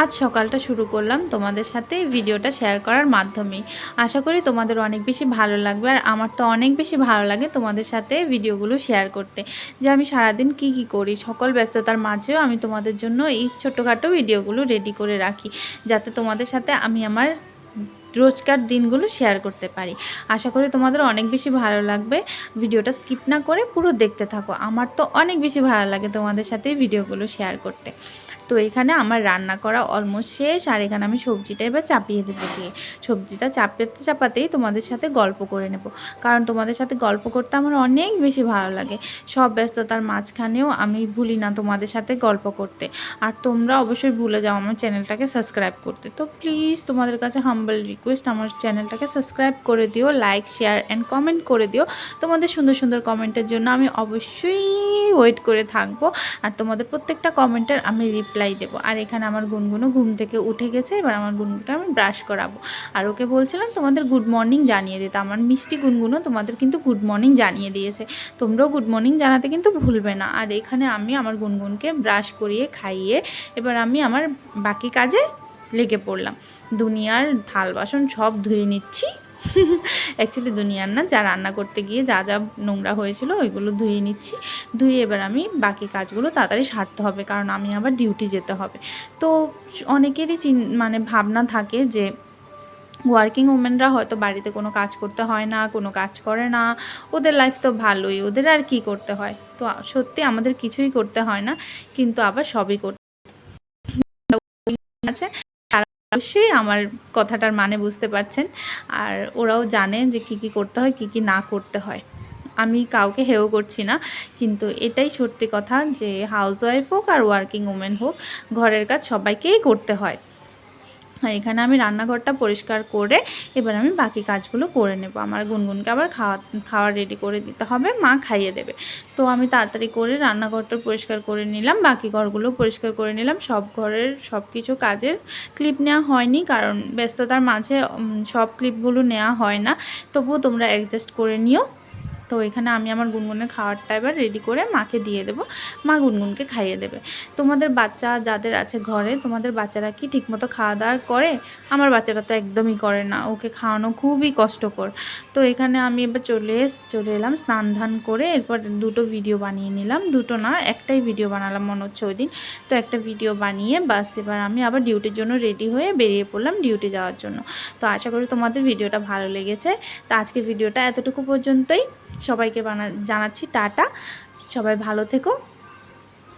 আজ সকালটা শুরু করলাম তোমাদের সাথে ভিডিওটা শেয়ার করার মাধ্যমেই। আশা করি তোমাদের অনেক বেশি ভালো লাগবে, আর আমার তো অনেক বেশি ভালো লাগে তোমাদের সাথে ভিডিওগুলো শেয়ার করতে, যে আমি সারাদিন কি করি। সকল ব্যস্ততার মাঝেও আমি তোমাদের জন্য এই ছোটোখাটো ভিডিওগুলো রেডি করে রাখি, যাতে তোমাদের সাথে আমি আমার রোজকার দিনগুলো শেয়ার করতে পারি। আশা করি তোমাদের অনেক বেশি ভালো লাগবে। ভিডিওটা স্কিপ না করে পুরো দেখতে থাকো। আমার তো অনেক বেশি ভালো লাগে তোমাদের সাথে ভিডিওগুলো শেয়ার করতে। তো এখানে আমার রান্না করা অলমোস্ট শেষ, আর এখানে আমি সবজিটা এবার চাপিয়ে দেবো দিয়ে। সবজিটা চাপাতেই তোমাদের সাথে গল্প করে নেব, কারণ তোমাদের সাথে গল্প করতে আমার অনেক বেশি ভালো লাগে। সব ব্যস্ততার মাঝখানেও আমি ভুলি না তোমাদের সাথে গল্প করতে। আর তোমরা অবশ্যই ভুলে যাও আমার চ্যানেলটাকে সাবস্ক্রাইব করতে। তো প্লিজ তোমাদের কাছে হাম্বল রিকোয়েস্ট, আমার চ্যানেলটাকে সাবস্ক্রাইব করে দিও, লাইক শেয়ার অ্যান্ড কমেন্ট করে দিও। তোমাদের সুন্দর সুন্দর কমেন্টের জন্য আমি অবশ্যই ওয়েট করে থাকবো, আর তোমাদের প্রত্যেকটা কমেন্টের আমি রিপ্লাই দেবো। আর এখানে আমার গুনগুনো ঘুম থেকে উঠে গেছে, এবার আমার গুনগুনকে আমি ব্রাশ করাবো। আর ওকে বলছিলাম তোমাদের গুড মর্নিং জানিয়ে দিতে। আমার মিষ্টি গুনগুনো তোমাদের কিন্তু গুড মর্নিং জানিয়ে দিয়েছে। তোমরাও গুড মর্নিং জানাতে কিন্তু ভুলবে না। আর এখানে আমি আমার গুনগুনকে ব্রাশ করিয়ে খাইয়ে এবার আমি আমার বাকি কাজে লেগে পড়লাম। দুনিয়ার থাল বাসন সব ধুয়ে নিচ্ছি। অ্যাকচুয়ালি দুনিয়ার না, যা রান্না করতে গিয়ে যা যা নোংরা হয়েছিল ওইগুলো ধুয়ে নিচ্ছি। ধুয়ে এবার আমি বাকি কাজগুলো তাড়াতাড়ি সারতে হবে, কারণ আমি আবার ডিউটি যেতে হবে। তো অনেকেরই মানে ভাবনা থাকে যে ওয়ার্কিং ওমেনরা হয়তো বাড়িতে কোনো কাজ করতে হয় না, কোনো কাজ করে না, ওদের লাইফ তো ভালোই, ওদের আর কি করতে হয়। তো সত্যি আমাদের কিছুই করতে হয় না, কিন্তু আবার সবই করতে আছে। তারা অবশ্যই আমার কথাটার মানে বুঝতে পারছেন, আর ওরাও জানে যে কি করতে হয়, কি না করতে হয়। আমি কাউকে হেয় করছি না, কিন্তু এটাই সত্যি কথা যে হাউসওয়াইফ হোক আর ওয়ার্কিং ওমেন হোক, ঘরের কাজ সবাইকেই করতে হয়। এখানে আমি রান্নাঘরটা পরিষ্কার করে এবার আমি বাকি কাজগুলো করে নেব। আমার গুনগুনকে আবার খাওয়া রেডি করে দিতে হবে, মা খাইয়ে দেবে। তো আমি তাড়াতাড়ি করে রান্নাঘরটা পরিষ্কার করে নিলাম, বাকি ঘরগুলো পরিষ্কার করে নিলাম। সব ঘরের সব কিছু কাজের ক্লিপ নেওয়া হয়নি, কারণ ব্যস্ততার মাঝে সব ক্লিপগুলো নেওয়া হয় না। তবুও তোমরা অ্যাডজাস্ট করে নিও। তো এখানে আমি আমার গুনগুনের খাবারটা এবার রেডি করে মাকে দিয়ে দেবো, মা গুনগুনকে খাইয়ে দেবে। তোমাদের বাচ্চা যাদের আছে ঘরে, তোমাদের বাচ্চারা কি ঠিকমতো খাওয়া দাওয়া করে? আমার বাচ্চারা তো একদমই করে না, ওকে খাওয়ানো খুবই কষ্টকর। তো এখানে আমি এবার চলে এলাম স্নান ধান করে, এরপর দুটো ভিডিও বানিয়ে নিলাম। দুটো না, একটাই ভিডিও বানালাম মনে হচ্ছে ওই দিন। তো একটা ভিডিও বানিয়ে বাস এবার আমি আবার ডিউটির জন্য রেডি হয়ে বেরিয়ে পড়লাম ডিউটি যাওয়ার জন্য। তো আশা করি তোমাদের ভিডিওটা ভালো লেগেছে। তো আজকে ভিডিওটা এতটুকু পর্যন্তই। সবাইকে জানাচ্ছি টাটা। সবাই ভালো থেকো।